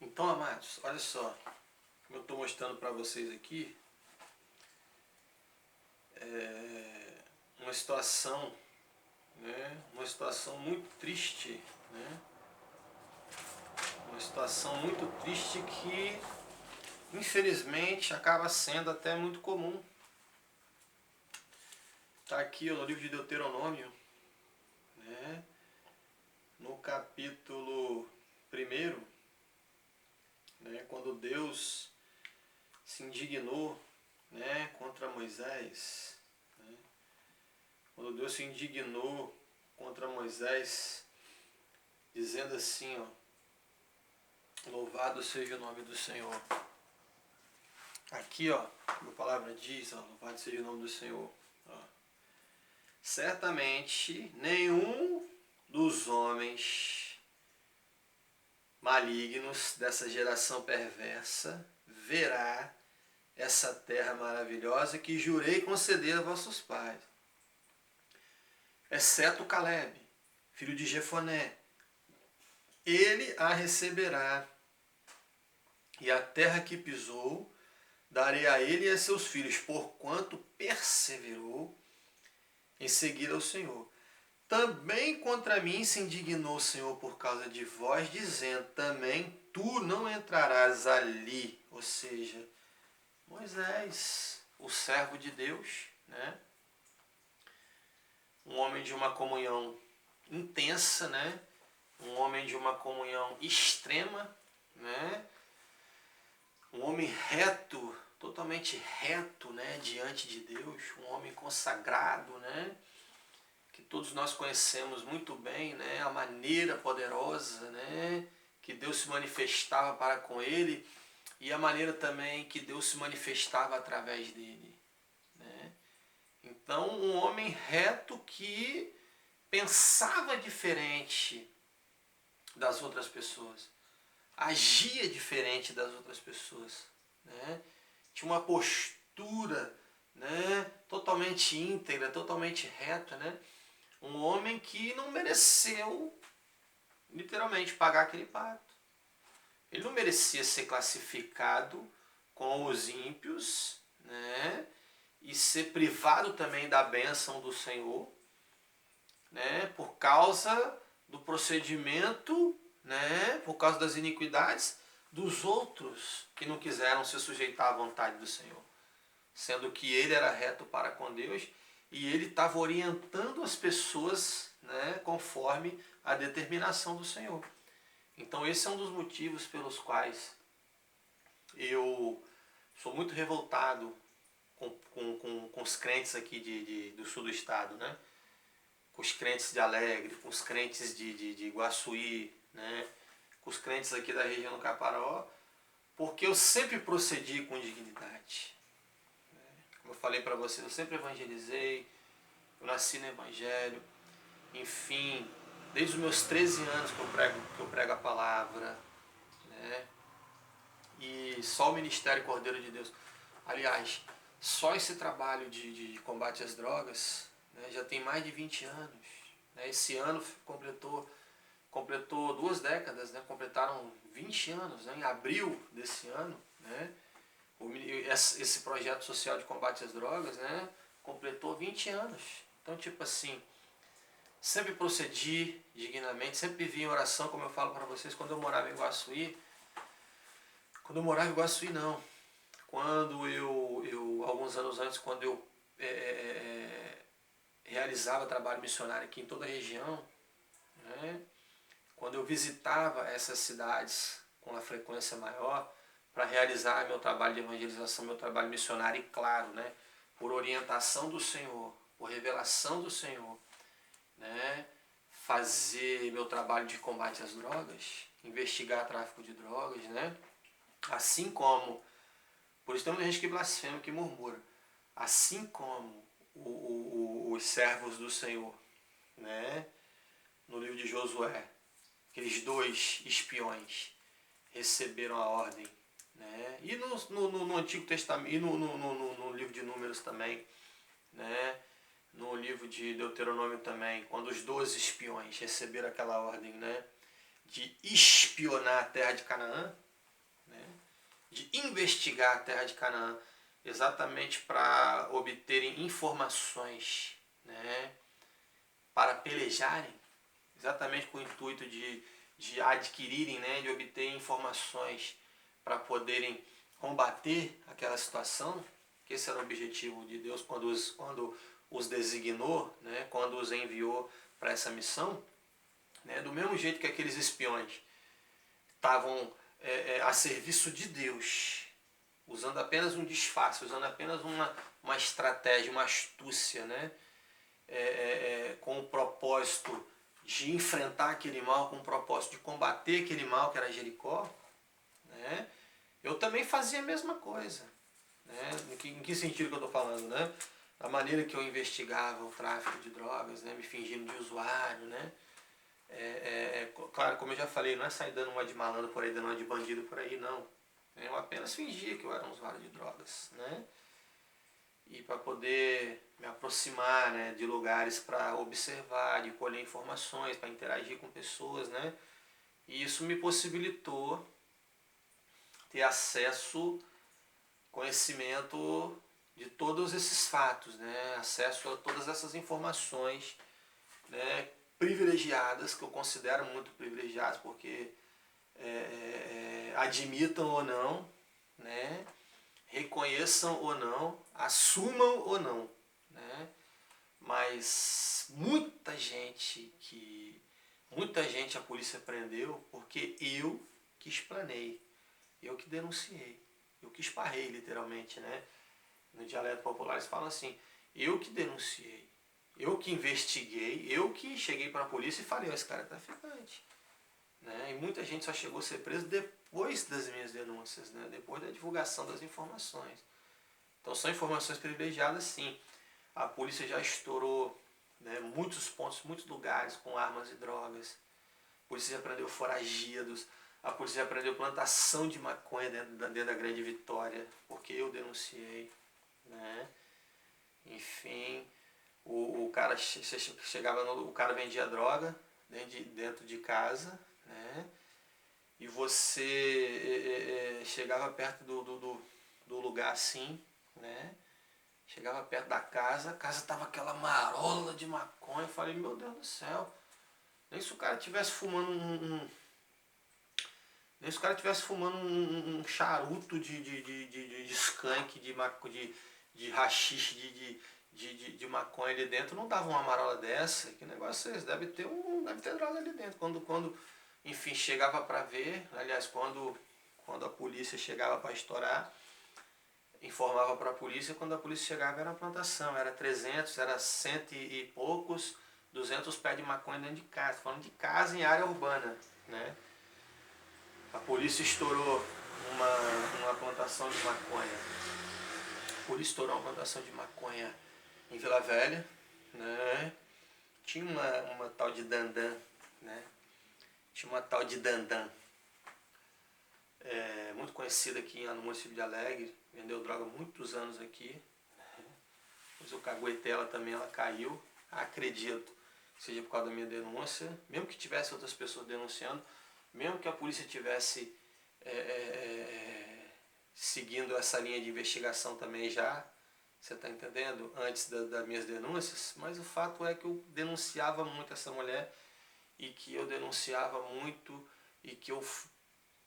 Então, amados, olha só, como eu estou mostrando para vocês aqui, uma situação, né, uma situação muito triste, né, uma situação muito triste que, infelizmente, acaba sendo até muito comum. Está aqui no livro de Deuteronômio, né, no capítulo 1, né, quando Deus se indignou, né, contra Moisés, né, quando Deus se indignou contra Moisés, dizendo assim, ó, louvado seja o nome do Senhor. Aqui, ó, como a palavra diz, ó, louvado seja o nome do Senhor. Ó. Certamente nenhum dos homens malignos dessa geração perversa verá essa terra maravilhosa que jurei conceder a vossos pais, exceto Caleb, filho de Jefoné. Ele a receberá, e a terra que pisou darei a ele e a seus filhos, porquanto perseverou em seguir ao Senhor. Também contra mim se indignou o Senhor por causa de vós, dizendo, também tu não entrarás ali. Ou seja, Moisés, o servo de Deus, né? Um homem de uma comunhão intensa, né? Um homem de uma comunhão extrema, né? Um homem reto, totalmente reto, né? Diante de Deus, um homem consagrado, né? Que todos nós conhecemos muito bem, né? A maneira poderosa, né? Que Deus se manifestava para com ele e a maneira também que Deus se manifestava através dele, né? Então, um homem reto que pensava diferente das outras pessoas, agia diferente das outras pessoas, né? Tinha uma postura, né? Totalmente íntegra, totalmente reta, né? Um homem que não mereceu, literalmente, pagar aquele pato. Ele não merecia ser classificado com os ímpios, né? E ser privado também da bênção do Senhor, né? Por causa do procedimento, né? Por causa das iniquidades dos outros que não quiseram se sujeitar à vontade do Senhor. Sendo que ele era reto para com Deus e ele estava orientando as pessoas, né, conforme a determinação do Senhor. Então esse é um dos motivos pelos quais eu sou muito revoltado com os crentes aqui do sul do estado, né? Com os crentes de Alegre, com os crentes de Iguaçuí, né? Com os crentes aqui da região do Caparaó, porque eu sempre procedi com dignidade. Como eu falei para vocês, eu sempre evangelizei, eu nasci no Evangelho, enfim, desde os meus 13 anos que eu prego a palavra, né? E só o Ministério Cordeiro de Deus. Aliás, só esse trabalho de combate às drogas, né, já tem mais de 20 anos. Né? Esse ano completou 2 décadas, né? Completaram 20 anos, né? Em abril desse ano, né? Esse projeto social de combate às drogas, né? Completou 20 anos. Então, tipo assim, sempre procedi dignamente, sempre vivi em oração, como eu falo para vocês, quando eu morava em Iguaçuí. Quando eu morava em Iguaçuí, não. Quando alguns anos antes, quando eu realizava trabalho missionário aqui em toda a região, né? Quando eu visitava essas cidades com uma frequência maior, para realizar meu trabalho de evangelização, meu trabalho missionário, e claro, né, por orientação do Senhor, por revelação do Senhor, né, fazer meu trabalho de combate às drogas, investigar tráfico de drogas, né, assim como, por isso tem muita gente que blasfema, que murmura, assim como os servos do Senhor, né, no livro de Josué, aqueles 2 espiões receberam a ordem, né? E no Antigo Testamento, e no livro de Números também, né? No livro de Deuteronômio também, quando os 12 espiões receberam aquela ordem, né? De espionar a terra de Canaã, de investigar a terra de Canaã, exatamente para obterem informações, né, para pelejarem, exatamente com o intuito de adquirirem, né, de obter informações para poderem combater aquela situação, que esse era o objetivo de Deus quando os designou, né, quando os enviou para essa missão, né, do mesmo jeito que aqueles espiões estavam a serviço de Deus, usando apenas um disfarce, usando apenas uma estratégia, uma astúcia, né, com o propósito de enfrentar aquele mal, com o propósito de combater aquele mal que era Jericó, né, eu também fazia a mesma coisa. Né? Em que sentido que eu estou falando? Né? A maneira que eu investigava o tráfico de drogas, né? Me fingindo de usuário, né? Claro, como eu já falei, não é sair dando uma de malandro por aí, dando uma de bandido por aí, não. Eu apenas fingia que eu era um usuário de drogas, né? E para poder me aproximar, né, de lugares para observar, de colher informações, para interagir com pessoas, né? E isso me possibilitou ter acesso, conhecimento de todos esses fatos, né? Acesso a todas essas informações, né, privilegiadas, que eu considero muito privilegiadas, porque admitam ou não, né, reconheçam ou não, assumam ou não, né, mas muita gente a polícia prendeu porque eu que explanei, eu que denunciei, eu que esparrei literalmente, né? No dialeto popular eles falam assim, eu que denunciei, eu que investiguei, eu que cheguei para a polícia e falei, esse cara é traficante. Né? E muita gente só chegou a ser preso depois das minhas denúncias, né? Depois da divulgação das informações. Então são informações privilegiadas, sim. A polícia já estourou, né, muitos pontos, muitos lugares com armas e drogas. A polícia já prendeu foragidos. A polícia já prendeu plantação de maconha dentro da Grande Vitória, porque eu denunciei. Né? Enfim, o cara chegava o cara vendia droga dentro de casa, né? E você chegava perto do lugar assim, né? Chegava perto da casa, a casa tava aquela marola de maconha. Eu falei, meu Deus do céu, nem se o cara tivesse fumando nem se o cara tivesse fumando um charuto de skunk, de rachixe, de maconha ali dentro, não dava uma marola dessa. Que negócio é esse? Deve ter droga ali dentro. Quando enfim, chegava para ver, aliás, quando a polícia chegava para estourar, informava para a polícia, quando a polícia chegava era uma plantação, era 300, era 100 e poucos, 200 pés de maconha dentro de casa, falando de casa em área urbana, né? A polícia estourou uma plantação de maconha. A polícia estourou uma plantação de maconha em Vila Velha, né? Tinha uma tal de Dandan, né? Tinha uma tal de Dandan, muito conhecida aqui no município de Alegre, vendeu droga há muitos anos aqui. Mas eu caguetei ela também, ela caiu. Acredito que seja por causa da minha denúncia, mesmo que tivesse outras pessoas denunciando, mesmo que a polícia tivesse seguindo essa linha de investigação também já, você está entendendo? Antes das minhas denúncias, mas o fato é que eu denunciava muito essa mulher e que eu denunciava muito e que eu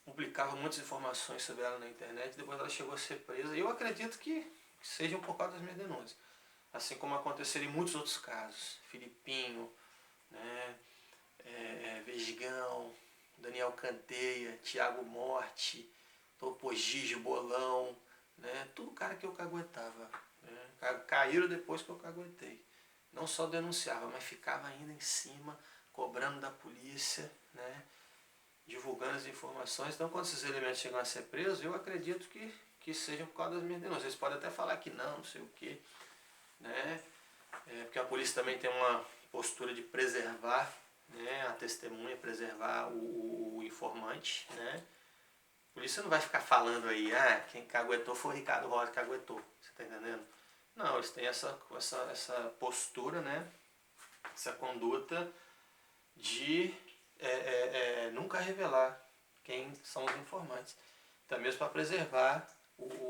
publicava muitas informações sobre ela na internet. Depois ela chegou a ser presa e eu acredito que sejam por causa das minhas denúncias. Assim como aconteceram em muitos outros casos. Filipinho, né, Vesgão, Daniel Canteia, Thiago Morte, Topo Gigi, Bolão, né, tudo cara que eu caguetava. Né, caíram depois que eu caguetei. Não só denunciava, mas ficava ainda em cima, cobrando da polícia, né, divulgando as informações. Então, quando esses elementos chegam a ser presos, eu acredito que sejam por causa das minhas denúncias. Eles podem até falar que não sei o quê, né? Porque a polícia também tem uma postura de preservar, né, a testemunha, preservar o informante, né? A polícia não vai ficar falando aí, quem caguetou foi o Ricardo Rosa que caguetou, você tá entendendo? Não, eles têm essa postura, né? Essa conduta de nunca revelar quem são os informantes. até mesmo para preservar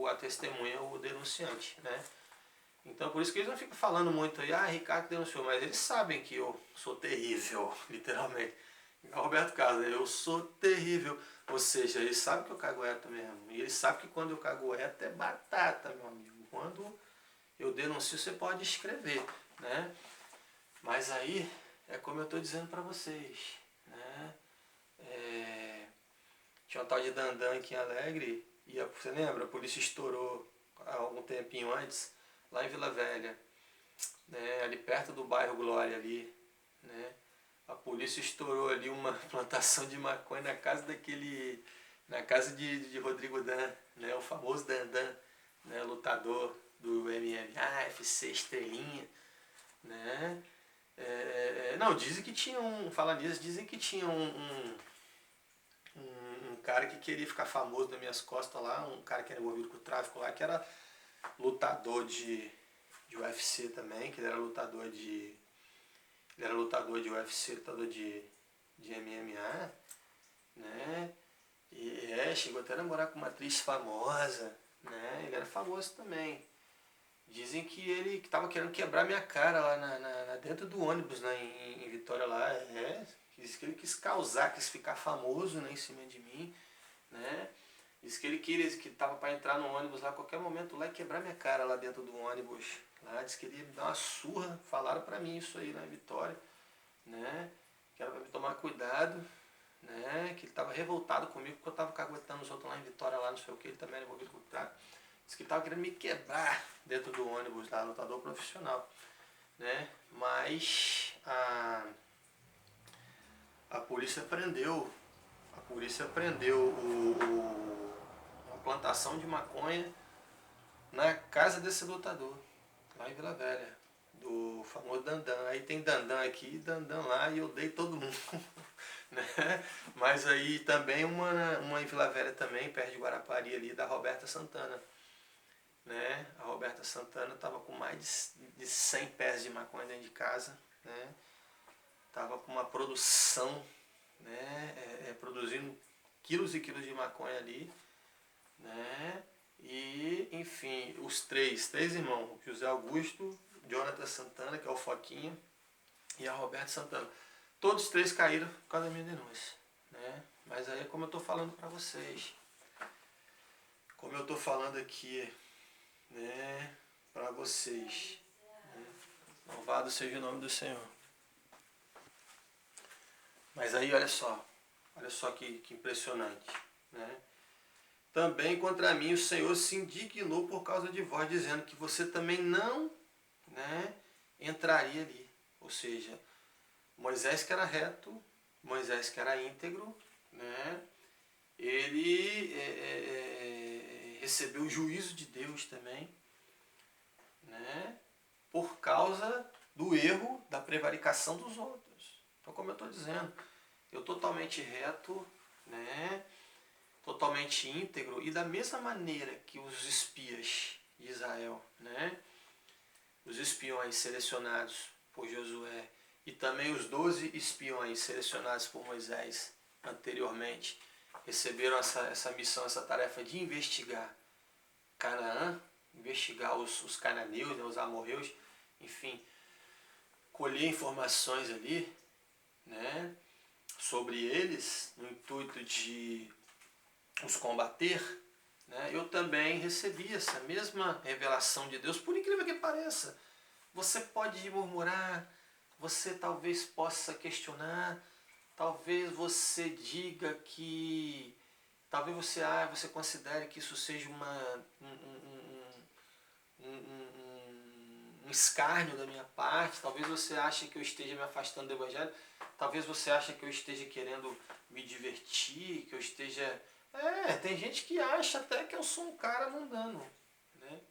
a testemunha, o denunciante, né? Então por isso que eles não ficam falando muito aí, Ricardo denunciou, mas eles sabem que eu sou terrível, literalmente. Igual Roberto Carlos, eu sou terrível. Ou seja, eles sabem que eu cagueto mesmo. E eles sabem que quando eu cagueto é batata, meu amigo. Quando eu denuncio, você pode escrever, né? Mas aí é como eu estou dizendo para vocês, né? Tinha um tal de Dandan aqui em Alegre, e você lembra? A polícia estourou há algum tempinho antes, lá em Vila Velha, né? Ali perto do bairro Glória ali, né? A polícia estourou ali uma plantação de maconha na casa de Rodrigo Dan, né? O famoso Dandan, né? Lutador do MMA, UFC, Estrelinha, né? Não, dizem que tinha dizem que tinha um cara que queria ficar famoso nas minhas costas lá, um cara que era envolvido com o tráfico lá, que era lutador de UFC também, que ele era lutador de UFC, lutador de MMA, né? E chegou até a namorar com uma atriz famosa, né? Ele era famoso também. Dizem que ele estava querendo quebrar minha cara lá dentro do ônibus, né, em Vitória lá. Diz que ele quis causar, quis ficar famoso, né, em cima de mim, né? Diz que ele queria, que estava para entrar no ônibus lá a qualquer momento lá e quebrar minha cara lá dentro do ônibus. Lá, diz que ele ia me dar uma surra, falaram para mim isso aí lá em Vitória, né? Que era para me tomar cuidado, né? Que ele estava revoltado comigo porque eu estava caguetando os outros lá em Vitória, lá não sei o que, ele também era envolvido com o tráfico. Diz que estava querendo me quebrar dentro do ônibus lá, lutador profissional, né? Mas a polícia prendeu uma plantação de maconha na casa desse lutador, lá em Vila Velha, do famoso Dandan. Aí tem Dandan aqui, Dandan lá, e eu dei todo mundo. Né? Mas aí também uma em Vila Velha também, perto de Guarapari ali, da Roberta Santana. Né? A Roberta Santana estava com mais de 100 pés de maconha dentro de casa, né? Tava com uma produção, né? Produzindo quilos e quilos de maconha ali, né? E enfim, os três irmãos, José Augusto, Jonathan Santana, que é o Foquinha, e a Roberta Santana, todos os três caíram por causa da minha denúncia, né? Mas aí é como eu estou falando para vocês, como eu estou falando aqui, né, para vocês, né? Louvado seja o nome do Senhor. Mas aí olha só que impressionante, né? Também contra mim o Senhor se indignou por causa de vós, dizendo que você também não, né, entraria ali. Ou seja, Moisés que era reto, Moisés que era íntegro, né, ele recebeu o juízo de Deus também, né, por causa do erro, da prevaricação dos outros. Então, como eu estou dizendo, eu totalmente reto, né, totalmente íntegro, e da mesma maneira que os espias de Israel, né, os espiões selecionados por Josué e também os 12 espiões selecionados por Moisés anteriormente receberam essa missão, essa tarefa de investigar Canaã, investigar os cananeus, né, os amorreus, enfim, colher informações ali, né, sobre eles, no intuito de os combater, né, eu também recebi essa mesma revelação de Deus, por incrível que pareça. Você pode murmurar, você talvez possa questionar, talvez você diga que, talvez você considere que isso seja um escárnio da minha parte, talvez você ache que eu esteja me afastando do Evangelho, talvez você ache que eu esteja querendo me divertir, que eu esteja... tem gente que acha até que eu sou um cara mundano, né?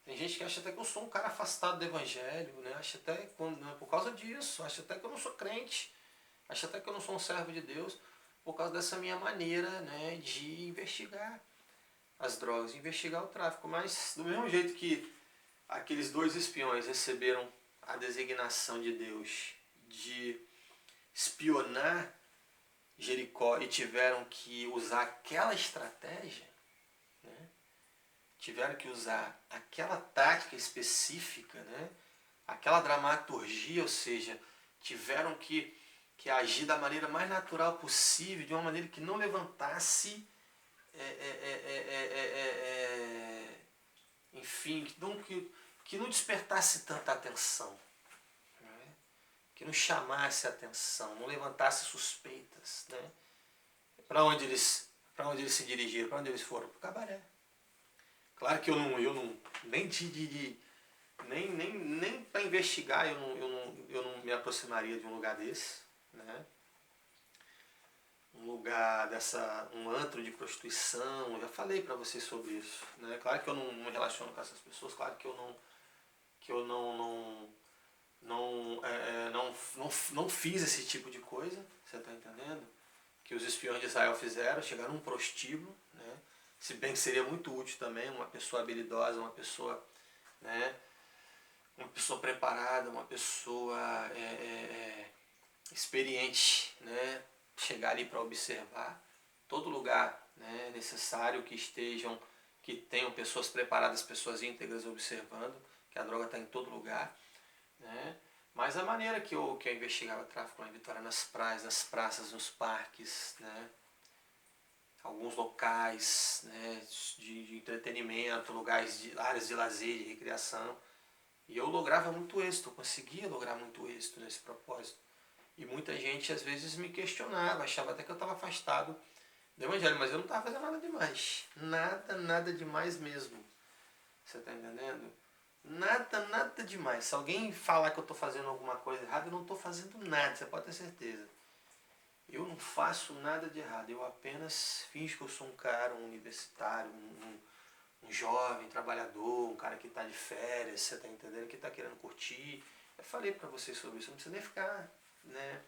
Tem gente que acha até que eu sou um cara afastado do Evangelho, né? Acha até, por causa disso, acha até que eu não sou crente, acha até que eu não sou um servo de Deus, por causa dessa minha maneira, né, de investigar as drogas, investigar o tráfico. Mas do mesmo jeito que aqueles 2 espiões receberam a designação de Deus de espionar Jericó e tiveram que usar aquela estratégia, né? Tiveram que usar aquela tática específica, né? Aquela dramaturgia, ou seja, tiveram que agir da maneira mais natural possível, de uma maneira que não levantasse, enfim, que não despertasse tanta atenção, né? Que não chamasse atenção, não levantasse suspeitas, né? Para onde eles se dirigiram, para onde eles foram? Para o cabaré. Claro que eu não nem nem para investigar eu não me aproximaria de um lugar desse, né? Um lugar um antro de prostituição, eu já falei para vocês sobre isso, né? Claro que eu não me relaciono com essas pessoas, claro que eu não fiz esse tipo de coisa, você está entendendo? Que os espiões de Israel fizeram, chegaram num prostíbulo, né? Se bem que seria muito útil também, uma pessoa habilidosa, uma pessoa, né? Uma pessoa preparada, uma pessoa experiente, né? Chegar ali para observar todo lugar, né? Necessário que tenham pessoas preparadas, pessoas íntegras observando, que a droga está em todo lugar, né? Mas a maneira que eu investigava tráfico lá em Vitória, nas praias, nas praças, nos parques, né? Alguns locais, né? de entretenimento, áreas de lazer, de recreação. E eu lograva muito êxito, eu conseguia lograr muito êxito nesse propósito. E muita gente às vezes me questionava, achava até que eu estava afastado do evangelho, mas eu não estava fazendo nada demais. Nada demais mesmo. Você está entendendo? Nada demais. Se alguém falar que eu estou fazendo alguma coisa errada, eu não estou fazendo nada, você pode ter certeza. Eu não faço nada de errado, eu apenas finjo que eu sou um cara, um universitário, um jovem, trabalhador, um cara que está de férias, você está entendendo, que está querendo curtir. Eu falei para vocês sobre isso, não precisa nem ficar, né,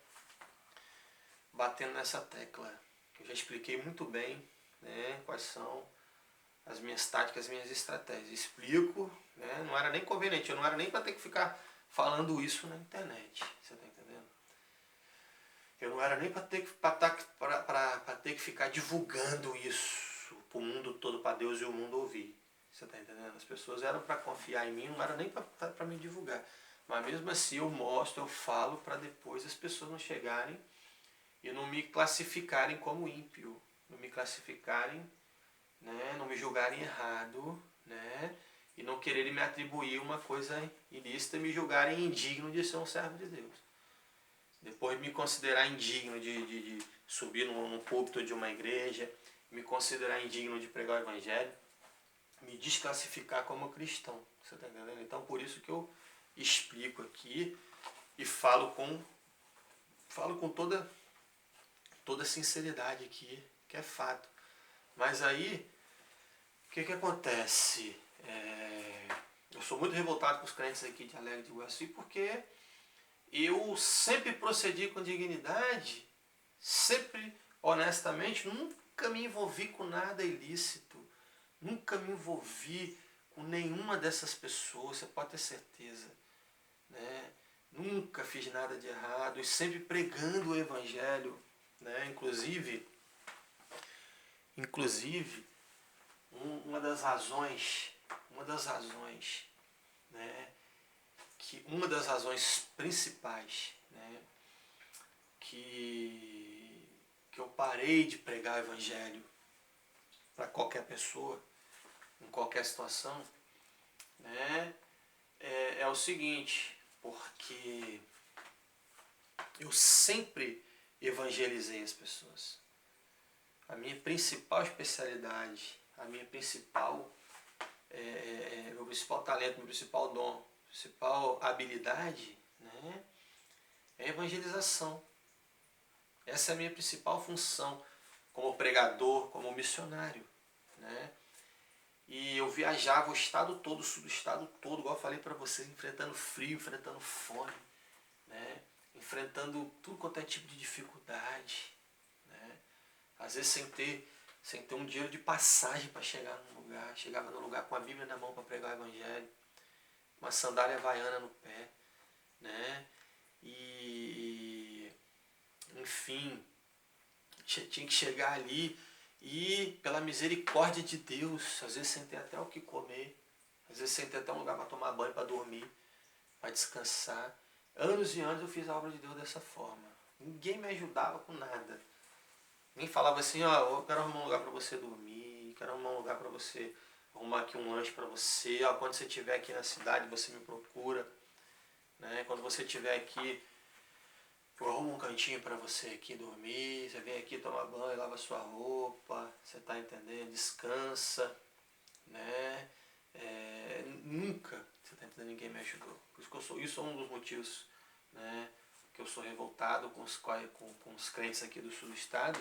batendo nessa tecla. Eu já expliquei muito bem, né, quais são as minhas táticas, as minhas estratégias. Explico, né, não era nem conveniente, eu não era nem para ter que ficar falando isso na internet, você está entendendo? Eu não era nem para ter que ficar divulgando isso para o mundo todo, para Deus e o mundo ouvir. Você está entendendo? As pessoas eram para confiar em mim, não era nem para me divulgar. Mas mesmo assim eu mostro, eu falo para depois as pessoas não chegarem e não me classificarem como ímpio, não me classificarem, né, não me julgarem errado, né, e não quererem me atribuir uma coisa ilícita e me julgarem indigno de ser um servo de Deus. Depois me considerar indigno de subir num púlpito de uma igreja, me considerar indigno de pregar o evangelho, me desclassificar como cristão. Você está entendendo? Então por isso que eu explico aqui e falo com toda sinceridade aqui, que é fato. Mas aí, o que acontece? Eu sou muito revoltado com os crentes aqui de Alegre de Iguaçu, porque eu sempre procedi com dignidade, sempre honestamente, nunca me envolvi com nada ilícito, nunca me envolvi com nenhuma dessas pessoas, você pode ter certeza, né? Nunca fiz nada de errado e sempre pregando o evangelho, né? Inclusive uma das razões, né? Uma das razões principais, né, que eu parei de pregar o evangelho para qualquer pessoa, em qualquer situação, né, é o seguinte, porque eu sempre evangelizei as pessoas. A minha principal especialidade, meu principal talento, meu principal dom, principal habilidade, né, é a evangelização. Essa é a minha principal função como pregador, como missionário, né? E eu viajava o estado todo, o sul do estado todo, igual eu falei para vocês, enfrentando frio, enfrentando fome, né? Enfrentando tudo quanto é tipo de dificuldade, né? Às vezes sem ter um dinheiro de passagem para chegar num lugar. Chegava num lugar com a Bíblia na mão para pregar o evangelho, uma sandália havaiana no pé, né? E enfim, tinha que chegar ali e, pela misericórdia de Deus, às vezes sem ter até o que comer, às vezes sem ter até um lugar para tomar banho, para dormir, para descansar. Anos e anos eu fiz a obra de Deus dessa forma. Ninguém me ajudava com nada. Nem falava assim, ó, eu quero arrumar um lugar para você dormir, quero arrumar um lugar para você, arrumar aqui um lanche para você, ó, quando você estiver aqui na cidade você me procura, né? Quando você estiver aqui, eu arrumo um cantinho para você aqui dormir, você vem aqui tomar banho, lava sua roupa, você tá entendendo? Descansa, né? Nunca, você tá entendendo, ninguém me ajudou. Por isso que eu sou, isso é um dos motivos, né, que eu sou revoltado com os crentes aqui do sul do estado.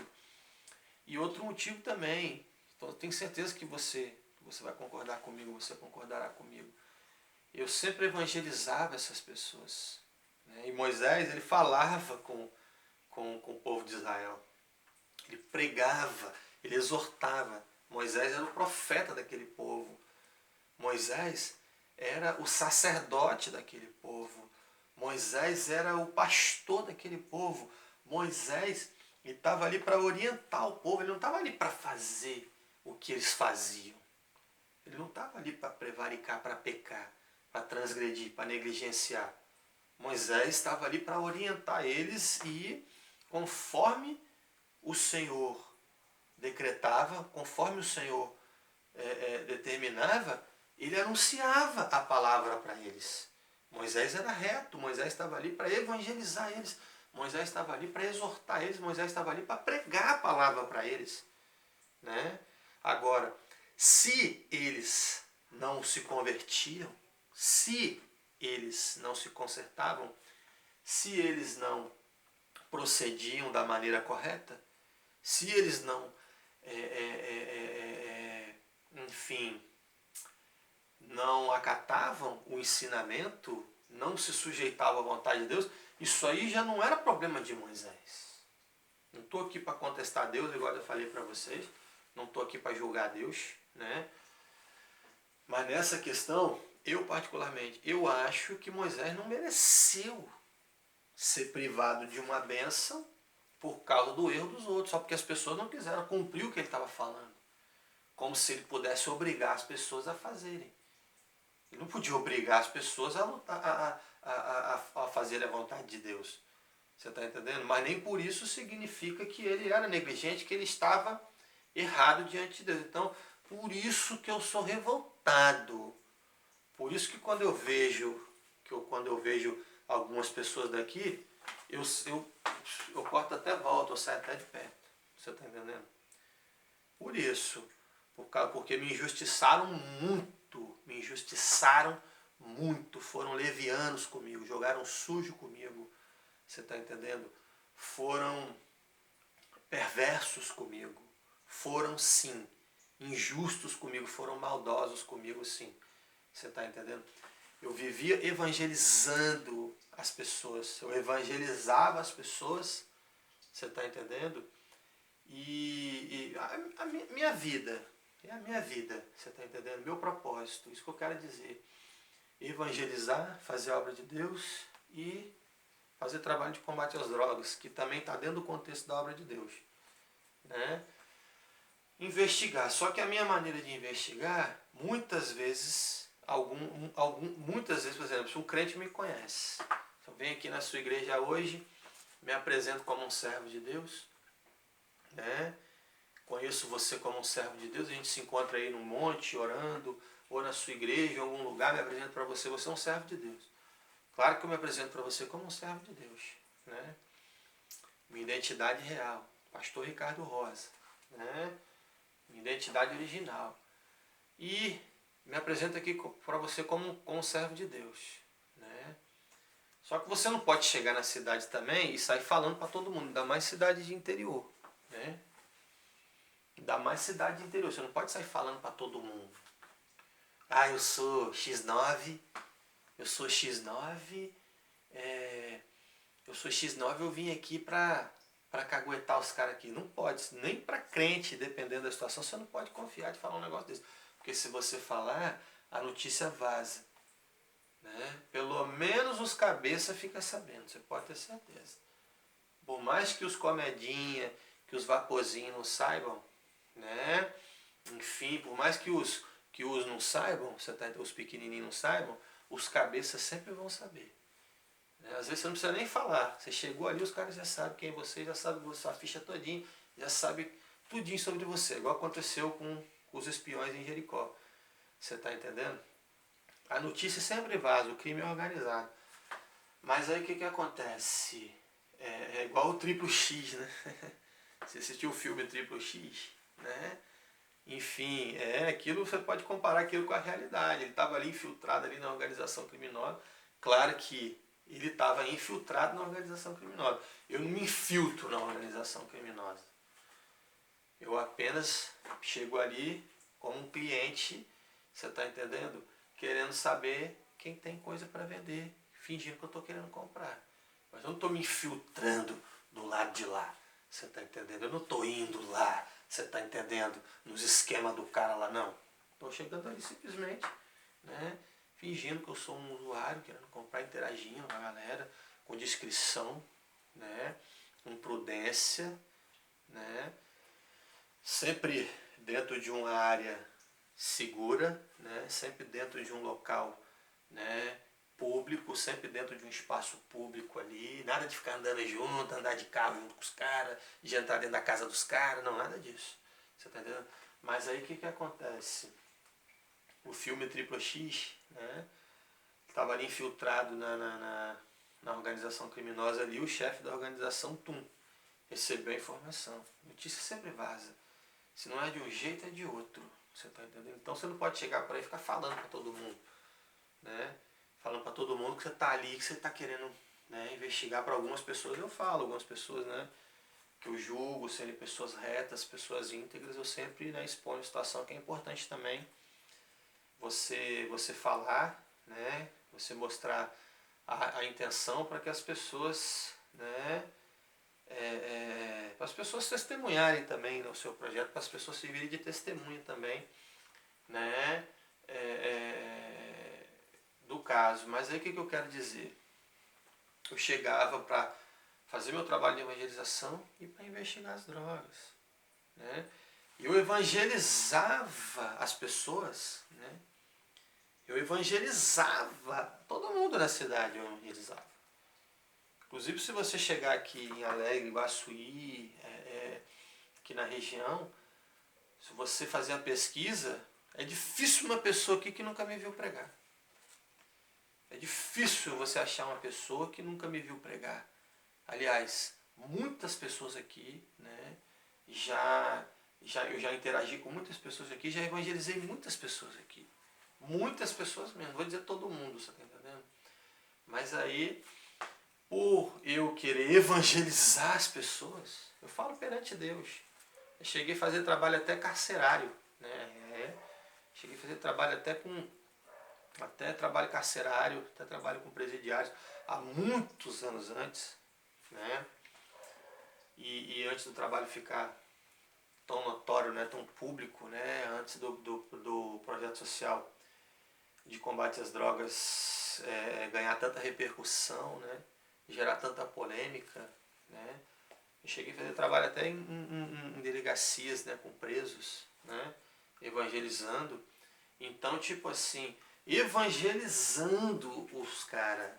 E outro motivo também, então eu tenho certeza que você vai concordar comigo, você concordará comigo. Eu sempre evangelizava essas pessoas, né? E Moisés, ele falava com o povo de Israel. Ele pregava, ele exortava. Moisés era o profeta daquele povo. Moisés era o sacerdote daquele povo. Moisés era o pastor daquele povo. Moisés estava ali para orientar o povo. Ele não estava ali para fazer o que eles faziam. Ele não estava ali para prevaricar, para pecar, para transgredir, para negligenciar. Moisés estava ali para orientar eles e, conforme o Senhor decretava, conforme o Senhor determinava, ele anunciava a palavra para eles. Moisés era reto, Moisés estava ali para evangelizar eles, Moisés estava ali para exortar eles, Moisés estava ali para pregar a palavra para eles, né? Agora, se eles não se convertiam, se eles não se consertavam, se eles não procediam da maneira correta, se eles não, enfim, não acatavam o ensinamento, não se sujeitavam à vontade de Deus, isso aí já não era problema de Moisés. Não estou aqui para contestar Deus, igual eu falei para vocês, não estou aqui para julgar Deus, né? Mas nessa questão, eu particularmente, eu acho que Moisés não mereceu ser privado de uma bênção por causa do erro dos outros, só porque as pessoas não quiseram cumprir o que ele estava falando. Como se ele pudesse obrigar as pessoas a fazerem. Ele não podia obrigar as pessoas a fazer a vontade de Deus. Você está entendendo? Mas nem por isso significa que ele era negligente, que ele estava errado diante de Deus. Então, por isso que eu sou revoltado. Por isso que quando eu vejo algumas pessoas daqui, eu corto até volta, eu saio até de perto. Você está entendendo? Por isso. Porque me injustiçaram muito, foram levianos comigo, jogaram sujo comigo, você está entendendo? Foram perversos comigo, foram sim, injustos comigo, foram maldosos comigo sim, você está entendendo? Eu vivia evangelizando as pessoas, eu evangelizava as pessoas, você está entendendo? E a minha vida, é a minha vida, você está entendendo? Meu propósito, isso que eu quero dizer. Evangelizar, fazer a obra de Deus e fazer trabalho de combate às drogas, que também está dentro do contexto da obra de Deus, né? Investigar, só que a minha maneira de investigar, muitas vezes, por exemplo, se um crente me conhece, se eu venho aqui na sua igreja hoje, me apresento como um servo de Deus, né? Conheço você como um servo de Deus, a gente se encontra aí no monte orando, ou na sua igreja, em algum lugar, me apresento para você, você é um servo de Deus. Claro que eu me apresento para você como um servo de Deus, né? Minha identidade real, pastor Ricardo Rosa, né? Minha identidade original. E me apresento aqui para você como um servo de Deus, né? Só que você não pode chegar na cidade também e sair falando para todo mundo, ainda mais cidade de interior, né? Ainda mais cidade de interior, você não pode sair falando para todo mundo. Ah, eu sou X9, eu sou X9, eu vim aqui para caguetar os caras aqui. Não pode, nem para crente, dependendo da situação, você não pode confiar de falar um negócio desse. Porque se você falar, a notícia vaza, né? Pelo menos os cabeças ficam sabendo, você pode ter certeza. Por mais que os comedinha, que os vaporzinhos não saibam, né? Enfim, por mais que os não saibam, os pequenininhos não saibam, os cabeças sempre vão saber. Às vezes você não precisa nem falar. Você chegou ali, os caras já sabem quem é você, já sabem a sua ficha todinha, já sabem tudinho sobre você. Igual aconteceu com os espiões em Jericó. Você está entendendo? A notícia sempre vaza, o crime é organizado. Mas aí o que acontece? É igual o Triplo X, né? Você assistiu o filme Triplo X, né? Enfim, aquilo você pode comparar aquilo com a realidade. Ele estava ali infiltrado ali na organização criminosa. Claro que ele estava infiltrado na organização criminosa. Eu não me infiltro na organização criminosa. Eu apenas chego ali como um cliente, você está entendendo? Querendo saber quem tem coisa para vender, fingindo que eu estou querendo comprar. Mas eu não estou me infiltrando do lado de lá, você está entendendo? Eu não estou indo lá, você está entendendo? Nos esquemas do cara lá, não. Estou chegando ali simplesmente, né? Fingindo que eu sou um usuário, querendo comprar, interagindo com a galera, com discrição, né? Com prudência, né? Sempre dentro de uma área segura, né? Sempre dentro de um local, né? Público, sempre dentro de um espaço público ali, nada de ficar andando junto, andar de carro junto com os caras, de entrar dentro da casa dos caras, não, nada disso. Você tá entendendo? Mas aí o que acontece? O filme Triplo X, né? Estava ali infiltrado na organização criminosa ali, o chefe da organização TUM recebeu a informação. Notícia sempre vaza. Se não é de um jeito, é de outro. Você tá entendendo? Então você não pode chegar por aí e ficar falando para todo mundo, né? Falando para todo mundo que você tá ali, que você tá querendo, né, investigar. Para algumas pessoas eu falo, algumas pessoas, né, que eu julgo serem pessoas retas, pessoas íntegras, eu sempre, né, exponho a situação que é importante também você falar, né, você mostrar a intenção para que as pessoas, né, para as pessoas testemunharem também no seu projeto, para as pessoas servirem de testemunho também, né, do caso. Mas aí o que eu quero dizer? Eu chegava para fazer meu trabalho de evangelização e para investigar as drogas, né? Eu evangelizava as pessoas, né? Eu evangelizava todo mundo na cidade, eu evangelizava. Inclusive, se você chegar aqui em Alegre, Baçuí, aqui na região, se você fazer a pesquisa, é difícil uma pessoa aqui que nunca me viu pregar. É difícil você achar uma pessoa que nunca me viu pregar. Aliás, muitas pessoas aqui, né, eu já interagi com muitas pessoas aqui, já evangelizei muitas pessoas aqui. Muitas pessoas mesmo, não vou dizer todo mundo, você está entendendo? Mas aí, por eu querer evangelizar as pessoas, eu falo perante Deus. Eu cheguei a fazer trabalho até carcerário, né? Cheguei a fazer trabalho até trabalho carcerário, até trabalho com presidiários, há muitos anos antes, né? E antes do trabalho ficar tão notório, né, tão público, né, antes do projeto social de combate às drogas ganhar tanta repercussão, né, gerar tanta polêmica, né? Eu cheguei a fazer trabalho até em delegacias, né, com presos, né, evangelizando. Então, tipo assim, evangelizando os caras.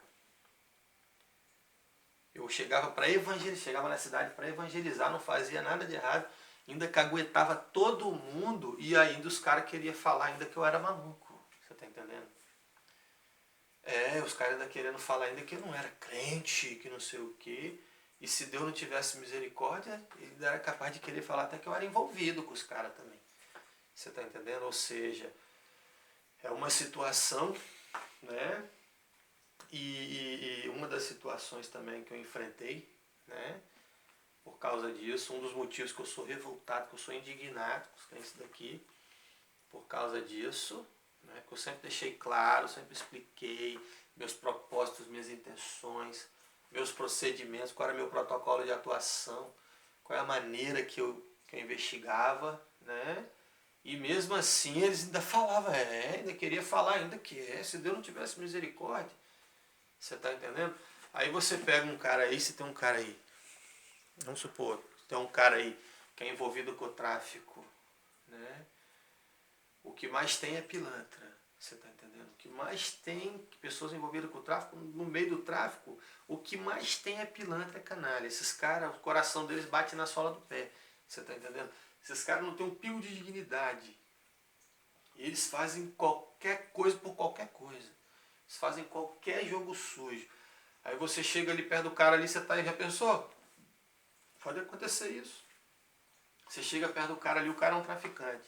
Eu chegava para evangelizar, chegava na cidade para evangelizar, não fazia nada de errado, ainda caguetava todo mundo e ainda os caras queriam falar ainda que eu era maluco. Você tá entendendo? Os caras ainda querendo falar ainda que eu não era crente, que não sei o quê. E se Deus não tivesse misericórdia, ele era capaz de querer falar até que eu era envolvido com os caras também. Você tá entendendo? Ou seja, é uma situação, né? E uma das situações também que eu enfrentei, né? Por causa disso, um dos motivos que eu sou revoltado, que eu sou indignado com os crentes daqui, por causa disso, né? Que eu sempre deixei claro, sempre expliquei meus propósitos, minhas intenções, meus procedimentos, qual era meu protocolo de atuação, qual é a maneira que eu investigava, né? E mesmo assim eles ainda falavam, ainda queria falar, ainda que se Deus não tivesse misericórdia. Você está entendendo? Aí você pega um cara aí, se tem um cara aí, vamos supor, Tem um cara aí que é envolvido com o tráfico, né? O que mais tem é pilantra, você está entendendo? O que mais tem pessoas envolvidas com o tráfico, no meio do tráfico, o que mais tem é pilantra, é canalha. Esses caras, o coração deles bate na sola do pé, você está entendendo? Esses caras não têm um pingo de dignidade. E eles fazem qualquer coisa por qualquer coisa. Eles fazem qualquer jogo sujo. Aí você chega ali perto do cara ali, você tá aí, já pensou? Pode acontecer isso. Você chega perto do cara ali, o cara é um traficante.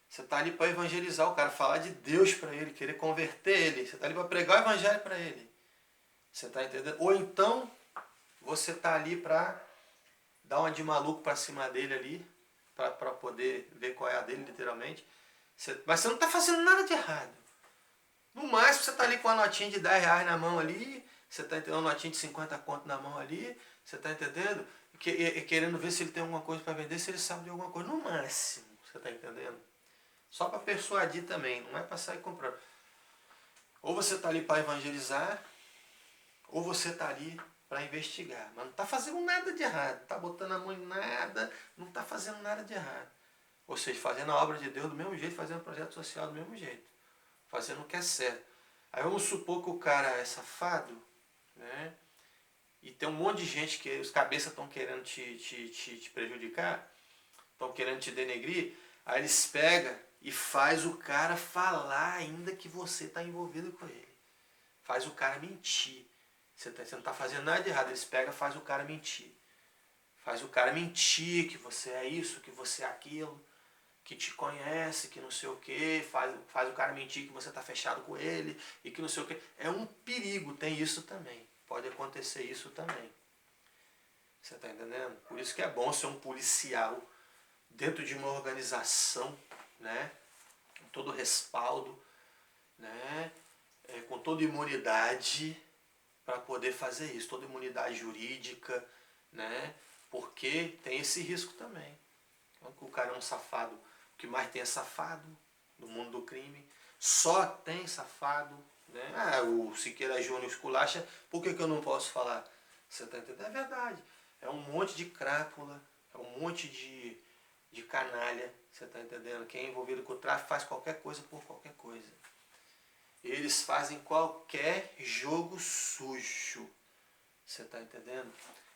Você está ali para evangelizar o cara, falar de Deus para ele, querer converter ele. Você está ali para pregar o evangelho para ele. Você está entendendo? Ou então, você está ali para dar uma de maluco para cima dele ali, para poder ver qual é a dele, literalmente. Mas você não está fazendo nada de errado. No máximo, você está ali com uma notinha de 10 reais na mão ali, você está entendendo, uma notinha de 50 conto na mão ali, você está entendendo? Querendo ver se ele tem alguma coisa para vender, se ele sabe de alguma coisa. No máximo, você está entendendo? Só para persuadir também, não é para sair comprando. Ou você está ali para evangelizar, ou você está ali para investigar. Mas não está fazendo nada de errado, não está botando a mão em nada, não está fazendo nada de errado. Ou seja, fazendo a obra de Deus do mesmo jeito, fazendo o projeto social do mesmo jeito. Fazendo o que é certo. Aí vamos supor que o cara é safado, né? E tem um monte de gente que os cabeças estão querendo te prejudicar, estão querendo te denegrir, aí eles pegam e faz o cara falar ainda que você está envolvido com ele. Faz o cara mentir. Você não está fazendo nada de errado. Eles pegam e faz o cara mentir. Faz o cara mentir que você é isso, que você é aquilo, que te conhece, que não sei o que. Faz o cara mentir que você está fechado com ele e que não sei o que. É um perigo, tem isso também. Pode acontecer isso também. Você está entendendo? Por isso que é bom ser um policial dentro de uma organização, né? Com todo respaldo, né? Com toda imunidade para poder fazer isso, toda imunidade jurídica, né? Porque tem esse risco também. Então, o cara é um safado, o que mais tem é safado no mundo do crime, só tem safado, né? Ah, o Siqueira Júnior esculacha, por que eu não posso falar? Você está entendendo? É verdade. É um monte de crápula, é um monte de canalha, você está entendendo? Quem é envolvido com o tráfico faz qualquer coisa por qualquer coisa. Eles fazem qualquer jogo sujo, você está entendendo?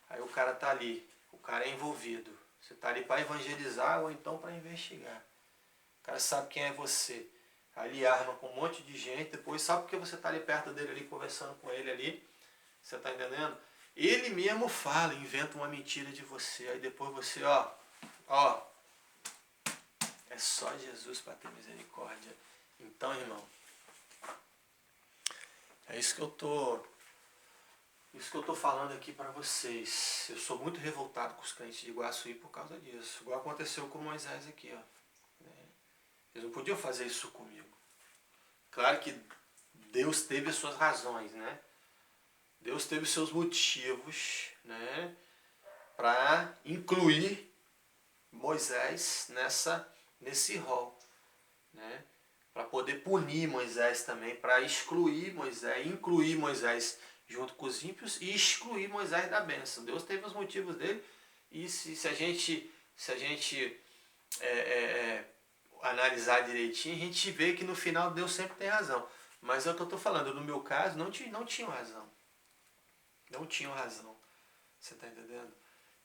Aí o cara tá ali, o cara é envolvido. Você está ali para evangelizar ou então para investigar. O cara sabe quem é você. Ali arma com um monte de gente, depois sabe porque você está ali perto dele, ali, conversando com ele ali. Você está entendendo? Ele mesmo fala, inventa uma mentira de você. Aí depois você, ó, é só Jesus para ter misericórdia. Então, irmão, é isso que eu tô falando aqui para vocês. Eu sou muito revoltado com os crentes de Iguaçuí por causa disso. Igual aconteceu com Moisés aqui, ó. Eles não podiam fazer isso comigo. Claro que Deus teve as suas razões, né? Deus teve os seus motivos, né? Para incluir Moisés nesse rol, né? Para poder punir Moisés também, para excluir Moisés, incluir Moisés junto com os ímpios e excluir Moisés da bênção. Deus teve os motivos dele e se a gente analisar direitinho, a gente vê que no final Deus sempre tem razão. Mas é o que eu estou falando, no meu caso, não tinham razão. Não tinham razão. Você está entendendo?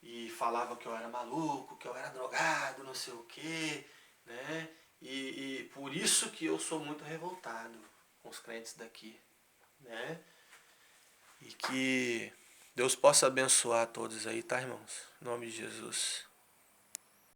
E falavam que eu era maluco, que eu era drogado, não sei o quê, né? E por isso que eu sou muito revoltado com os crentes daqui, né? E que Deus possa abençoar todos aí, tá, irmãos? Em nome de Jesus.